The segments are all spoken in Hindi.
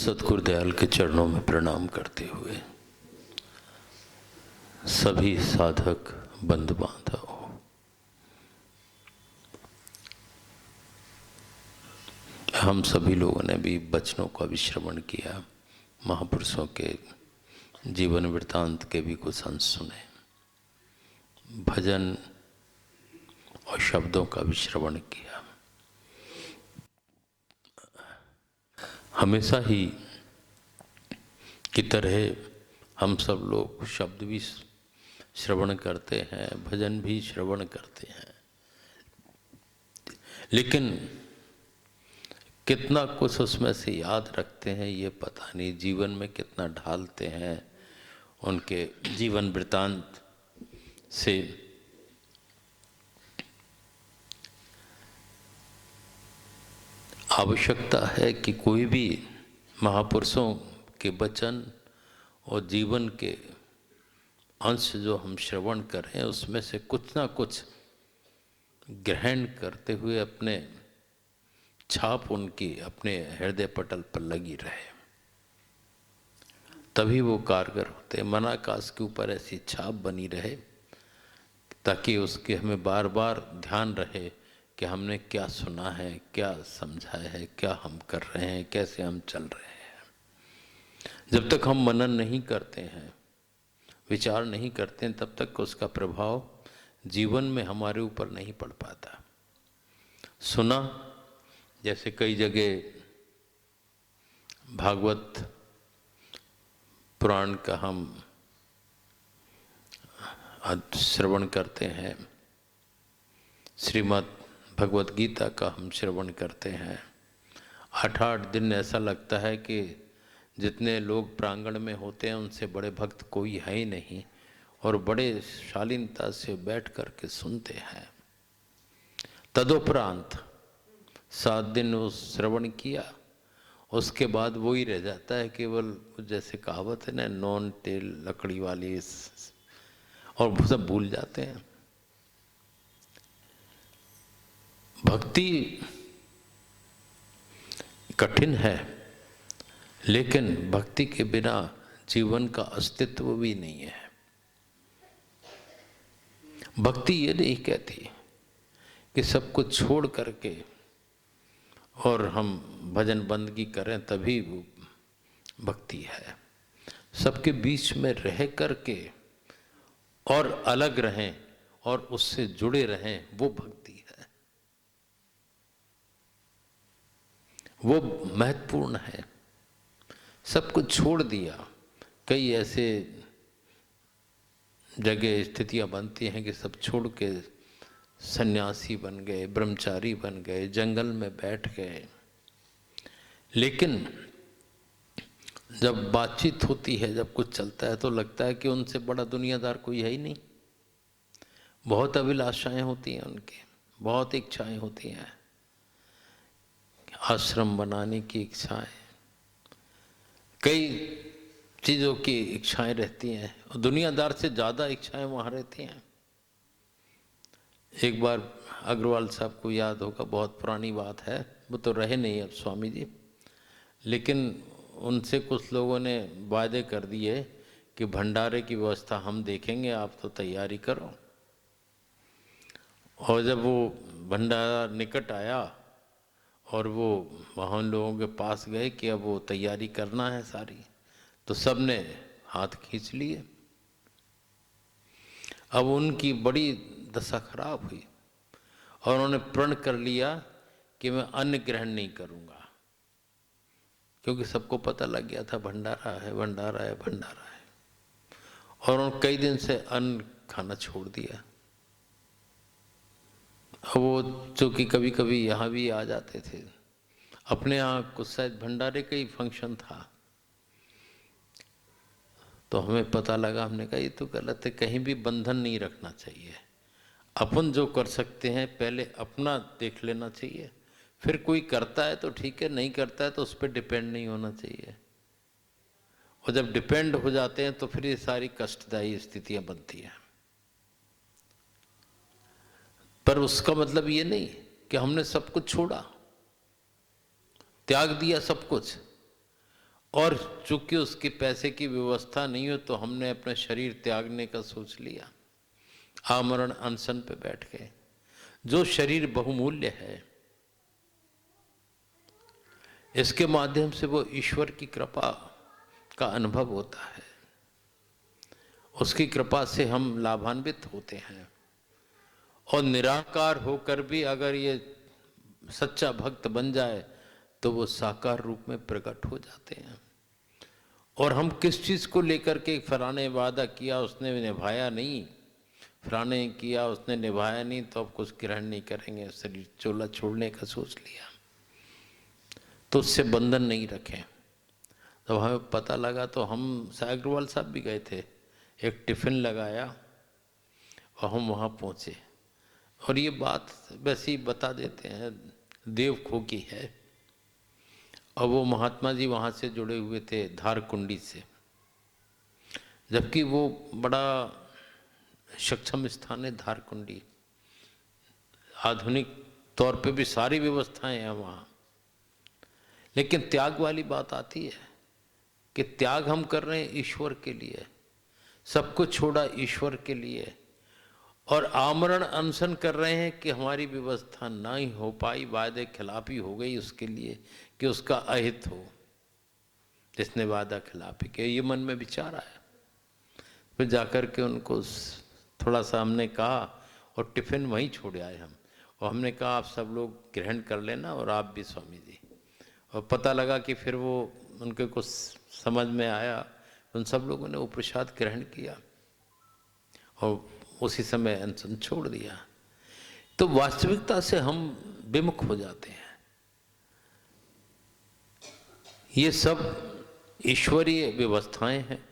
सतगुरु दयाल के चरणों में प्रणाम करते हुए सभी साधक बंधु बांधव, हम सभी लोगों ने भी वचनों का भी श्रवण किया, महापुरुषों के जीवन वृत्तांत के भी कुछ अंश सुने, भजन और शब्दों का भी श्रवण किया। हमेशा ही की तरह हम सब लोग शब्द भी श्रवण करते हैं, भजन भी श्रवण करते हैं, लेकिन कितना कुछ उसमें से याद रखते हैं ये पता नहीं, जीवन में कितना ढालते हैं उनके जीवन वृत्तांत से। आवश्यकता है कि कोई भी महापुरुषों के वचन और जीवन के अंश जो हम श्रवण करें उसमें से कुछ ना कुछ ग्रहण करते हुए अपने छाप उनकी अपने हृदय पटल पर लगी रहे, तभी वो कारगर होते। मनाकाश के ऊपर ऐसी छाप बनी रहे ताकि उसके हमें बार बार ध्यान रहे कि हमने क्या सुना है, क्या समझा है, क्या हम कर रहे हैं, कैसे हम चल रहे हैं। जब तक हम मनन नहीं करते हैं, विचार नहीं करते हैं, तब तक उसका प्रभाव जीवन में हमारे ऊपर नहीं पड़ पाता। सुना, जैसे कई जगह भागवत पुराण का हम श्रवण करते हैं, श्रीमद् भगवत गीता का हम श्रवण करते हैं। 8-8 दिन ऐसा लगता है कि जितने लोग प्रांगण में होते हैं उनसे बड़े भक्त कोई है ही नहीं, और बड़े शालीनता से बैठ कर के सुनते हैं। तदुपरांत 7 दिन वो श्रवण किया, उसके बाद वो ही रह जाता है केवल, जैसे कहावत है ना, नॉन तेल लकड़ी वाली, और सब भूल जाते हैं। भक्ति कठिन है, लेकिन भक्ति के बिना जीवन का अस्तित्व भी नहीं है। भक्ति ये नहीं कहती कि सब कुछ छोड़ करके और हम भजन बंदगी करें तभी वो भक्ति है। सबके बीच में रह करके और अलग रहें और उससे जुड़े रहें, वो भक्ति है, वो महत्वपूर्ण है। सब कुछ छोड़ दिया, कई ऐसे जगह स्थितियां बनती हैं कि सब छोड़ के सन्यासी बन गए, ब्रह्मचारी बन गए, जंगल में बैठ गए। लेकिन जब बातचीत होती है, जब कुछ चलता है, तो लगता है कि उनसे बड़ा दुनियादार कोई है ही नहीं। बहुत अभिलाषाएं होती हैं उनकी, बहुत इच्छाएं होती हैं, आश्रम बनाने की इच्छाएं, कई चीज़ों की इच्छाएं रहती हैं, और दुनियादार से ज़्यादा इच्छाएं वहाँ रहती हैं। एक बार अग्रवाल साहब को याद होगा, बहुत पुरानी बात है, वो तो रहे नहीं अब स्वामी जी, लेकिन उनसे कुछ लोगों ने वायदे कर दिए कि भंडारे की व्यवस्था हम देखेंगे, आप तो तैयारी करो। और जब वो भंडारा निकट आया और वो वहाँ लोगों के पास गए कि अब वो तैयारी करना है सारी, तो सब ने हाथ खींच लिए। अब उनकी बड़ी दशा खराब हुई और उन्होंने प्रण कर लिया कि मैं अन्न ग्रहण नहीं करूँगा, क्योंकि सबको पता लग गया था भंडारा है, भंडारा है, भंडारा है। और उन्होंने कई दिन से अन्न खाना छोड़ दिया। वो चूँकि कभी कभी यहाँ भी आ जाते थे, अपने यहाँ कुछ शायद भंडारे का ही फंक्शन था, तो हमें पता लगा, हमने कहा ये तो गलत है, कहीं भी बंधन नहीं रखना चाहिए। अपन जो कर सकते हैं पहले अपना देख लेना चाहिए, फिर कोई करता है तो ठीक है, नहीं करता है तो उस पर डिपेंड नहीं होना चाहिए। और जब डिपेंड हो जाते हैं तो फिर ये सारी कष्टदायी स्थितियां बनती हैं। पर उसका मतलब ये नहीं कि हमने सब कुछ छोड़ा, त्याग दिया सब कुछ और चूंकि उसके पैसे की व्यवस्था नहीं हो तो हमने अपना शरीर त्यागने का सोच लिया, आमरण अनशन पे बैठ गए। जो शरीर बहुमूल्य है, इसके माध्यम से वो ईश्वर की कृपा का अनुभव होता है, उसकी कृपा से हम लाभान्वित होते हैं। और निराकार होकर भी अगर ये सच्चा भक्त बन जाए तो वो साकार रूप में प्रकट हो जाते हैं। और हम किस चीज़ को लेकर के, फलाने वादा किया उसने निभाया नहीं, फलाने किया उसने निभाया नहीं, तो अब कुछ ग्रहण नहीं करेंगे, शरीर चोला छोड़ने का सोच लिया, तो उससे बंधन नहीं रखें। तो हमें पता लगा तो हम अग्रवाल साहब भी गए थे, एक टिफ़िन लगाया और हम वहाँ पहुँचे। और ये बात वैसे ही बता देते हैं, देवखो की है। और वो महात्मा जी वहाँ से जुड़े हुए थे धारकुंडी से, जबकि वो बड़ा सक्षम स्थान है धारकुंडी, आधुनिक तौर पे भी सारी व्यवस्थाएं हैं वहाँ। लेकिन त्याग वाली बात आती है कि त्याग हम कर रहे हैं ईश्वर के लिए, सब कुछ छोड़ा ईश्वर के लिए, और आमरण अनशन कर रहे हैं कि हमारी व्यवस्था ना ही हो पाई, वादे खिलाफी हो गई उसके लिए कि उसका अहित हो, जिसने वादा खिलाफी किया। ये मन में विचार आया। फिर जाकर के उनको थोड़ा सा हमने कहा और टिफ़िन वहीं छोड़ आए हम, और हमने कहा आप सब लोग ग्रहण कर लेना और आप भी स्वामी जी। और पता लगा कि फिर वो उनके कुछ समझ में आया, उन सब लोगों ने वो प्रसाद ग्रहण किया और उसी समय अनशन छोड़ दिया। तो वास्तविकता से हम विमुख हो जाते हैं। ये सब ईश्वरीय व्यवस्थाएं हैं,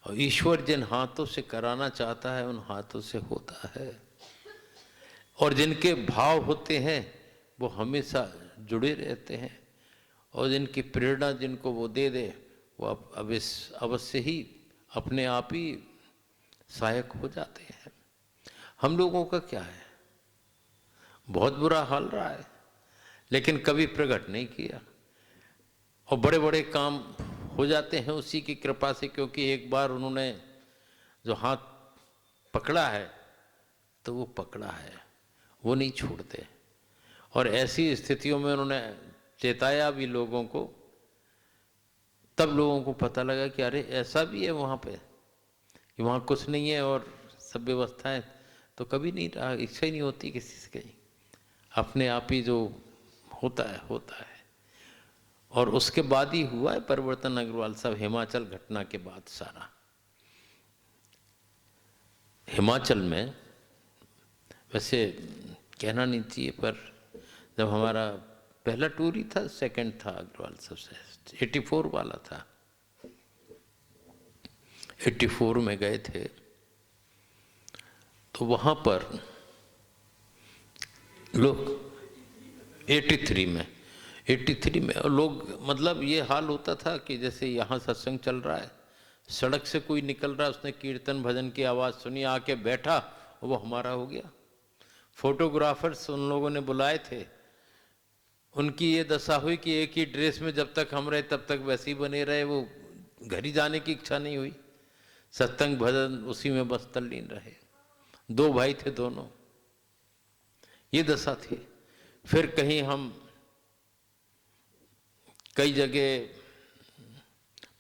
और ईश्वर जिन हाथों से कराना चाहता है उन हाथों से होता है। और जिनके भाव होते हैं वो हमेशा जुड़े रहते हैं, और जिनकी प्रेरणा जिनको वो दे दे वो अवश्य ही अपने आप ही सहायक हो जाते हैं। हम लोगों का क्या है, बहुत बुरा हाल रहा है, लेकिन कभी प्रकट नहीं किया। और बड़े बड़े काम हो जाते हैं उसी की कृपा से, क्योंकि एक बार उन्होंने जो हाथ पकड़ा है तो वो पकड़ा है, वो नहीं छोड़ते। और ऐसी स्थितियों में उन्होंने चेताया भी लोगों को, तब लोगों को पता लगा कि अरे ऐसा भी है वहाँ पे, कि वहाँ कुछ नहीं है और सब व्यवस्थाएं। तो कभी नहीं रहा, इच्छा ही नहीं होती किसी से कहीं, अपने आप ही जो होता है होता है। और उसके बाद ही हुआ है परिवर्तन अग्रवाल साहब, हिमाचल घटना के बाद सारा। हिमाचल में वैसे कहना नहीं चाहिए, पर जब हमारा पहला टूर ही था, सेकंड था अग्रवाल साहब से, 84 वाला था, 84 में गए थे। तो वहाँ पर लोग 83 में और लोग, मतलब ये हाल होता था कि जैसे यहाँ सत्संग चल रहा है, सड़क से कोई निकल रहा है, उसने कीर्तन भजन की आवाज़ सुनी, आके बैठा, वो हमारा हो गया। फोटोग्राफर्स उन लोगों ने बुलाए थे, उनकी ये दशा हुई कि एक ही ड्रेस में जब तक हम रहे तब तक वैसे ही बने रहे, वो घर ही जाने की इच्छा नहीं हुई, सत्संग भजन उसी में बस तल्लीन रहे। 2 भाई थे दोनों, ये दशा थी। फिर कहीं हम कई जगह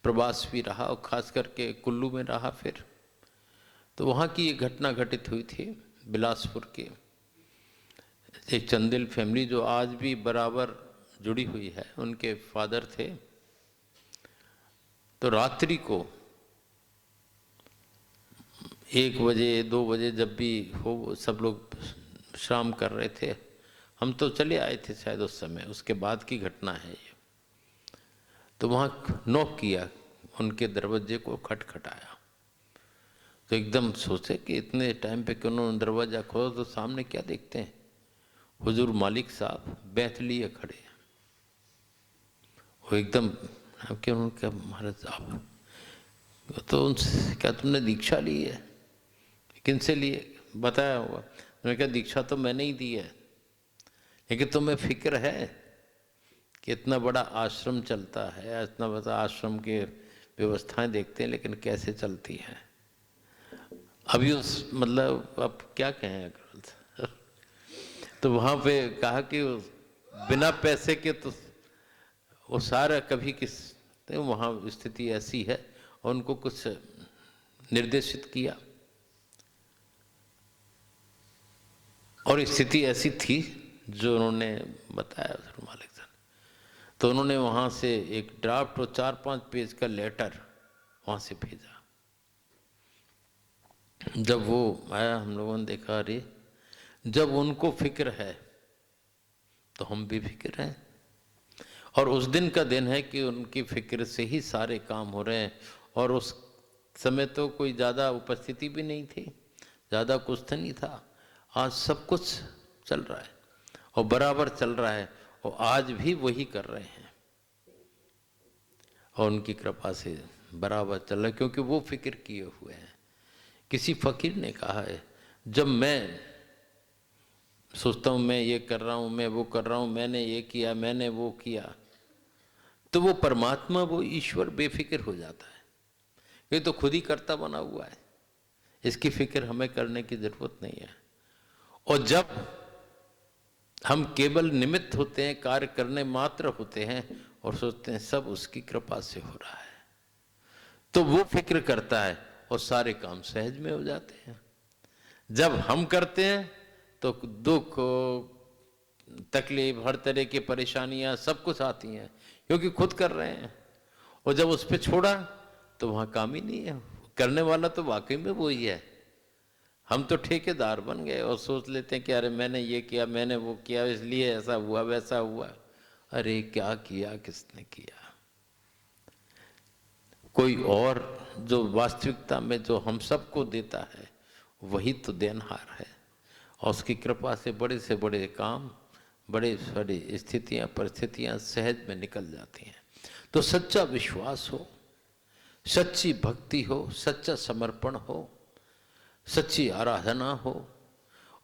प्रवास भी रहा, और खास करके कुल्लू में रहा। फिर तो वहाँ की ये घटना घटित हुई थी, बिलासपुर की एक चंदिल फैमिली जो आज भी बराबर जुड़ी हुई है, उनके फादर थे। तो रात्रि को 1 बजे 2 बजे जब भी हो, सब लोग विश्राम कर रहे थे, हम तो चले आए थे शायद उस समय, उसके बाद की घटना है ये। तो वहाँ नॉक किया, उनके दरवाजे को खटखटाया, तो एकदम सोचे कि इतने टाइम पे क्यों उन्होंने दरवाज़ा खोला, तो सामने क्या देखते हैं, हुजूर मालिक साहब बैठ लिए खड़े। वो एकदम क्यों, उन्होंने कहा महाराज साहब, तो उनसे क्या तुमने दीक्षा ली है? किन से लिए? बताया होगा। उन्होंने कहा दीक्षा तो मैंने ही दी है, लेकिन तुम्हें फिक्र है कि इतना बड़ा आश्रम चलता है, इतना बड़ा आश्रम के व्यवस्थाएं देखते हैं, लेकिन कैसे चलती हैं। अभी उस मतलब अब क्या कहें अग्रवाल सर। तो वहाँ पे कहा कि बिना पैसे के तो वो सारा कभी किस, तो वहाँ स्थिति ऐसी है और उनको कुछ निर्देशित किया और स्थिति ऐसी थी जो उन्होंने बताया सर मालिक सर। तो उन्होंने वहाँ से एक ड्राफ्ट और 4-5 पेज का लेटर वहाँ से भेजा। जब वो आया हम लोगों ने देखा, अरे जब उनको फिक्र है तो हम भी फिक्र हैं। और उस दिन का दिन है कि उनकी फिक्र से ही सारे काम हो रहे हैं। और उस समय तो कोई ज़्यादा उपस्थिति भी नहीं थी, ज़्यादा कुछ तो नहीं था। आज सब कुछ चल रहा है और बराबर चल रहा है और आज भी वही कर रहे हैं और उनकी कृपा से बराबर चल रहा है, क्योंकि वो फिक्र किए हुए हैं। किसी फकीर ने कहा है, जब मैं सोचता हूँ मैं ये कर रहा हूँ, मैं वो कर रहा हूँ, मैंने ये किया, मैंने वो किया, तो वो परमात्मा, वो ईश्वर बेफिक्र हो जाता है। ये तो खुद ही करता बना हुआ है, इसकी फिक्र हमें करने की जरूरत नहीं है। और जब हम केवल निमित्त होते हैं, कार्य करने मात्र होते हैं और सोचते हैं सब उसकी कृपा से हो रहा है, तो वो फिक्र करता है और सारे काम सहज में हो जाते हैं। जब हम करते हैं तो दुख, तकलीफ, हर तरह की परेशानियां सब कुछ आती हैं, क्योंकि खुद कर रहे हैं। और जब उस पर छोड़ा तो वहाँ काम ही नहीं है, करने वाला तो वाकई में वो ही है। हम तो ठेकेदार बन गए और सोच लेते हैं कि अरे मैंने ये किया, मैंने वो किया, इसलिए ऐसा हुआ वैसा हुआ। अरे क्या किया, किसने किया? कोई और जो वास्तविकता में जो हम सबको देता है वही तो देनहार है। और उसकी कृपा से बड़े काम, बड़े बड़ी स्थितियां, परिस्थितियां सहज में निकल जाती हैं। तो सच्चा विश्वास हो, सच्ची भक्ति हो, सच्चा समर्पण हो, सच्ची आराधना हो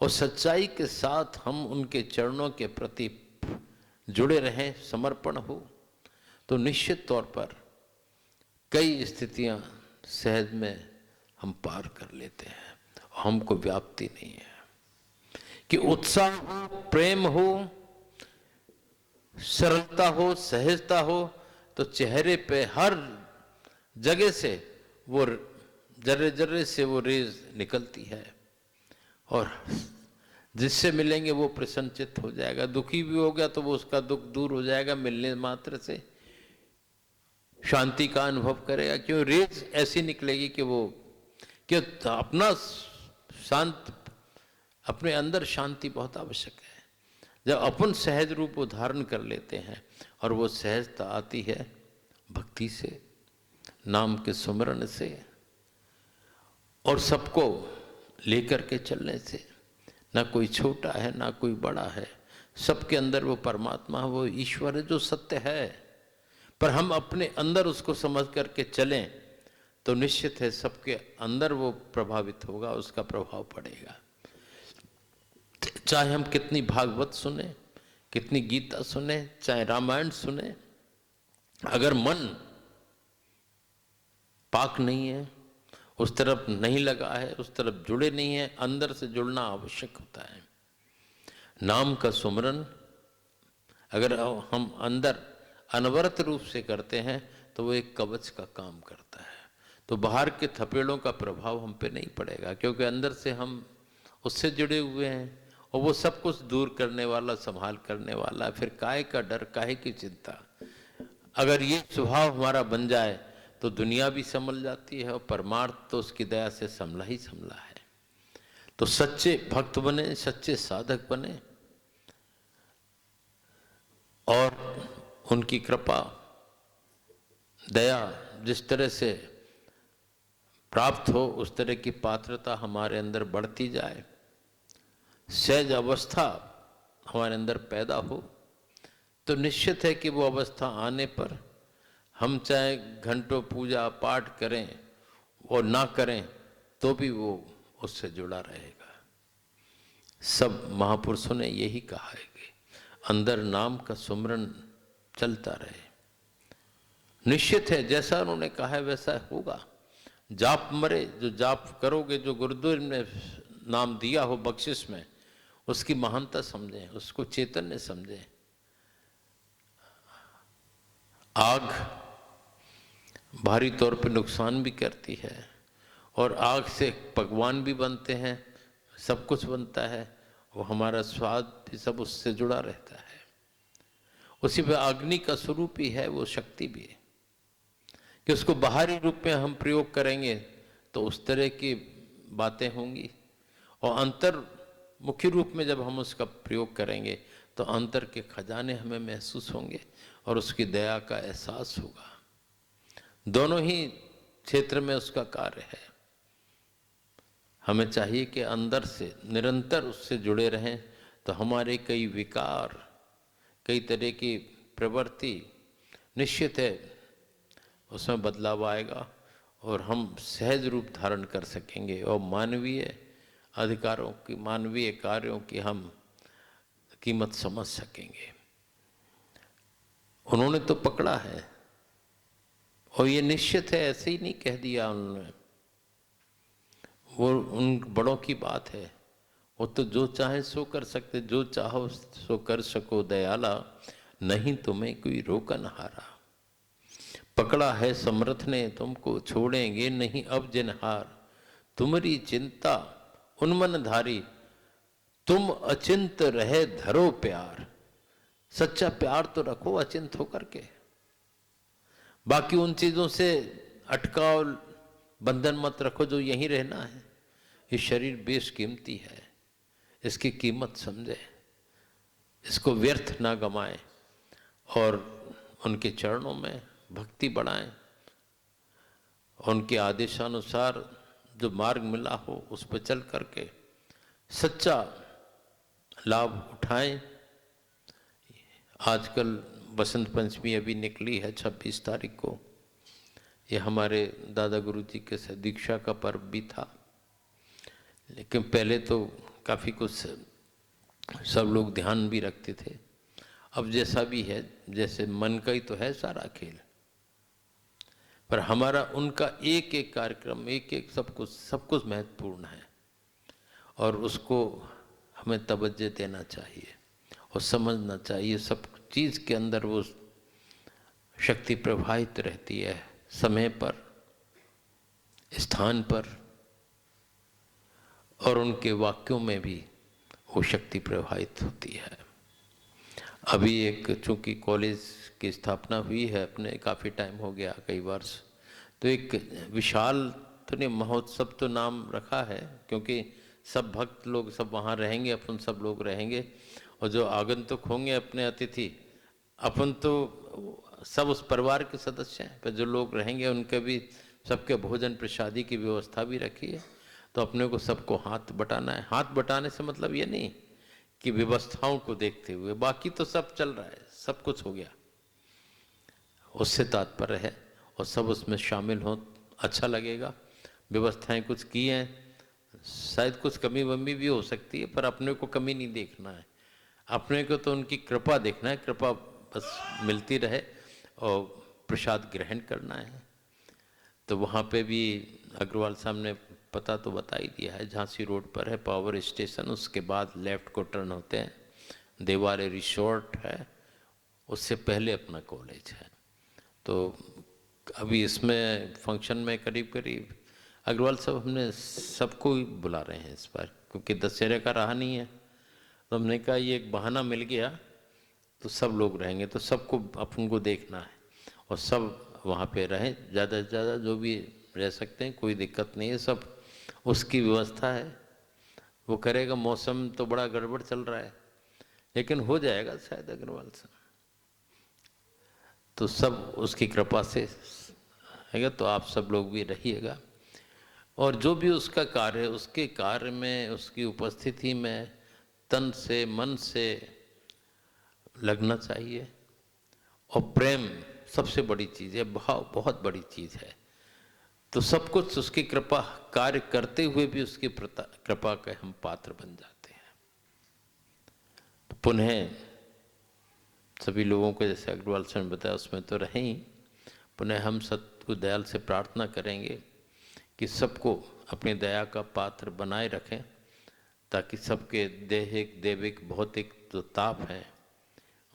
और सच्चाई के साथ हम उनके चरणों के प्रति जुड़े रहें, समर्पण हो, तो निश्चित तौर पर कई स्थितियां सहज में हम पार कर लेते हैं। हमको व्याप्ति नहीं है कि उत्साह हो, प्रेम हो, सरलता हो, सहजता हो, तो चेहरे पे हर जगह से वो जर्रे जर्रे से वो रेज निकलती है और जिससे मिलेंगे वो प्रसन्नचित्त हो जाएगा। दुखी भी हो गया तो वो उसका दुख दूर हो जाएगा मिलने मात्र से, शांति का अनुभव करेगा। क्यों? रेज ऐसी निकलेगी कि वो कि अपना शांत, अपने अंदर शांति बहुत आवश्यक है। जब अपन सहज रूप को धारण कर लेते हैं और वो सहजता आती है भक्ति से, नाम के सुमरण से और सबको लेकर के चलने से। ना कोई छोटा है ना कोई बड़ा है, सबके अंदर वो परमात्मा, वो ईश्वर है जो सत्य है। पर हम अपने अंदर उसको समझ करके चलें तो निश्चित है सबके अंदर वो प्रभावित होगा, उसका प्रभाव पड़ेगा। चाहे हम कितनी भागवत सुने, कितनी गीता सुने, चाहे रामायण सुने, अगर मन पाक नहीं है, उस तरफ नहीं लगा है, उस तरफ जुड़े नहीं है, अंदर से जुड़ना आवश्यक होता है। नाम का सुमरन अगर हम अंदर अनवरत रूप से करते हैं तो वो एक कवच का काम करता है। तो बाहर के थपेड़ों का प्रभाव हम पे नहीं पड़ेगा, क्योंकि अंदर से हम उससे जुड़े हुए हैं और वो सब कुछ दूर करने वाला, संभाल करने वाला। फिर काहे का डर, काहे की चिंता। अगर ये स्वभाव हमारा बन जाए तो दुनिया भी संभल जाती है और परमार्थ तो उसकी दया से संभला ही संभला है। तो सच्चे भक्त बने, सच्चे साधक बने और उनकी कृपा, दया जिस तरह से प्राप्त हो उस तरह की पात्रता हमारे अंदर बढ़ती जाए, सहज अवस्था हमारे अंदर पैदा हो, तो निश्चित है कि वो अवस्था आने पर हम चाहे घंटों पूजा पाठ करें और ना करें तो भी वो उससे जुड़ा रहेगा। सब महापुरुषों ने यही कहा है कि अंदर नाम का सुमरन चलता रहे। निश्चित है, जैसा उन्होंने कहा है वैसा होगा। जाप मरे, जो जाप करोगे, जो गुरुदेव ने नाम दिया हो बख्शिश में, उसकी महानता समझें, उसको चैतन्य समझें। आग भारी तौर पे नुकसान भी करती है, और आग से पकवान भी बनते हैं, सब कुछ बनता है, वो हमारा स्वाद भी सब उससे जुड़ा रहता है। उसी पे अग्नि का स्वरूप ही है, वो शक्ति भी है कि उसको बाहरी रूप में हम प्रयोग करेंगे तो उस तरह की बातें होंगी, और अंतर्मुखी रूप में जब हम उसका प्रयोग करेंगे तो अंतर के खजाने हमें महसूस होंगे और उसकी दया का एहसास होगा। दोनों ही क्षेत्र में उसका कार्य है। हमें चाहिए कि अंदर से निरंतर उससे जुड़े रहें, तो हमारे कई विकार, कई तरह की प्रवृत्ति निश्चित है उसमें बदलाव आएगा, और हम सहज रूप धारण कर सकेंगे, और मानवीय अधिकारों की, मानवीय कार्यों की हम कीमत समझ सकेंगे। उन्होंने तो पकड़ा है, और ये निश्चित है, ऐसे ही नहीं कह दिया उन्होंने, वो उन बड़ों की बात है। वो तो जो चाहे सो कर सकते, जो चाहो सो कर सको दयाला, नहीं तुम्हें कोई रोकन हारा। पकड़ा है समर्थ ने तुमको, छोड़ेंगे नहीं अब जिनहार। तुम्हारी चिंता उन्मन धारी, तुम अचिंत रहे धरो प्यार। सच्चा प्यार तो रखो अचिंत होकर के, बाकी उन चीजों से अटकाव बंधन मत रखो जो यहीं रहना है। ये शरीर बेशकीमती है, इसकी कीमत समझे, इसको व्यर्थ ना गमाएं, और उनके चरणों में भक्ति बढ़ाएं, उनके आदेशानुसार जो मार्ग मिला हो उस पर चल करके सच्चा लाभ उठाएं। आजकल बसंत पंचमी अभी निकली है 26 तारीख को, ये हमारे दादा गुरु जी के दीक्षा का पर्व भी था, लेकिन पहले तो काफ़ी कुछ सब लोग ध्यान भी रखते थे। अब जैसा भी है, जैसे मन का ही तो है सारा खेल, पर हमारा उनका एक एक कार्यक्रम, एक एक सब कुछ महत्वपूर्ण है, और उसको हमें तवज्जो देना चाहिए और समझना चाहिए। सब चीज़ के अंदर वो शक्ति प्रवाहित रहती है, समय पर, स्थान पर, और उनके वाक्यों में भी वो शक्ति प्रवाहित होती है। अभी एक चूँकि कॉलेज की स्थापना हुई है, अपने काफ़ी टाइम हो गया, कई वर्ष, तो एक विशाल तो नहीं, महोत्सव तो नाम रखा है, क्योंकि सब भक्त लोग सब वहाँ रहेंगे, अपन सब लोग रहेंगे, और जो आगंतुक होंगे अपने अतिथि, अपन तो सब उस परिवार के सदस्य हैं, पर जो लोग रहेंगे उनके भी सबके भोजन प्रसादी की व्यवस्था भी रखी है। तो अपने को सबको हाथ बटाना है। हाथ बटाने से मतलब ये नहीं कि व्यवस्थाओं को देखते हुए, बाकी तो सब चल रहा है, सब कुछ हो गया, उससे तात्पर्य है, और सब उसमें शामिल हो, अच्छा लगेगा। व्यवस्थाएं कुछ की हैं, शायद कुछ कमी वमी भी हो सकती है, पर अपने को कमी नहीं देखना है, अपने को तो उनकी कृपा देखना है, कृपा बस मिलती रहे, और प्रसाद ग्रहण करना है। तो वहाँ पे भी अग्रवाल साहब ने पता तो बता ही दिया है, झांसी रोड पर है पावर स्टेशन, उसके बाद लेफ्ट को टर्न होते हैं, देवारे रिसोर्ट है, उससे पहले अपना कॉलेज है। तो अभी इसमें फंक्शन में करीब करीब अग्रवाल साहब हमने सबको ही बुला रहे हैं इस बार, क्योंकि दशहरे का रहा नहीं है, तो हमने कहा ये एक बहाना मिल गया, तो सब लोग रहेंगे, तो सबको अपन को देखना है, और सब वहाँ पे रहें, ज़्यादा से ज़्यादा जो भी रह सकते हैं, कोई दिक्कत नहीं है, सब उसकी व्यवस्था है, वो करेगा। मौसम तो बड़ा गड़बड़ चल रहा है, लेकिन हो जाएगा शायद अग्रवाल साहब, तो सब उसकी कृपा से है, तो आप सब लोग भी रहिएगा, और जो भी उसका कार्य है, उसके कार्य में, उसकी उपस्थिति में तन से मन से लगना चाहिए, और प्रेम सबसे बड़ी चीज़ है, भाव बहुत बड़ी चीज़ है। तो सब कुछ उसकी कृपा कार्य करते हुए भी उसकी कृपा के हम पात्र बन जाते हैं। तो पुनः सभी लोगों को जैसे अग्रवाल सर ने बताया उसमें तो रहें ही। पुनः हम सतगुरु दयाल से प्रार्थना करेंगे कि सबको अपनी दया का पात्र बनाए रखें, ताकि सबके देहिक देविक भौतिक जो ताप हैं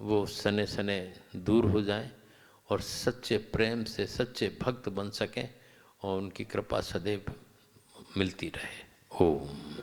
वो सने सने दूर हो जाएं और सच्चे प्रेम से सच्चे भक्त बन सकें और उनकी कृपा सदैव मिलती रहे। ओम।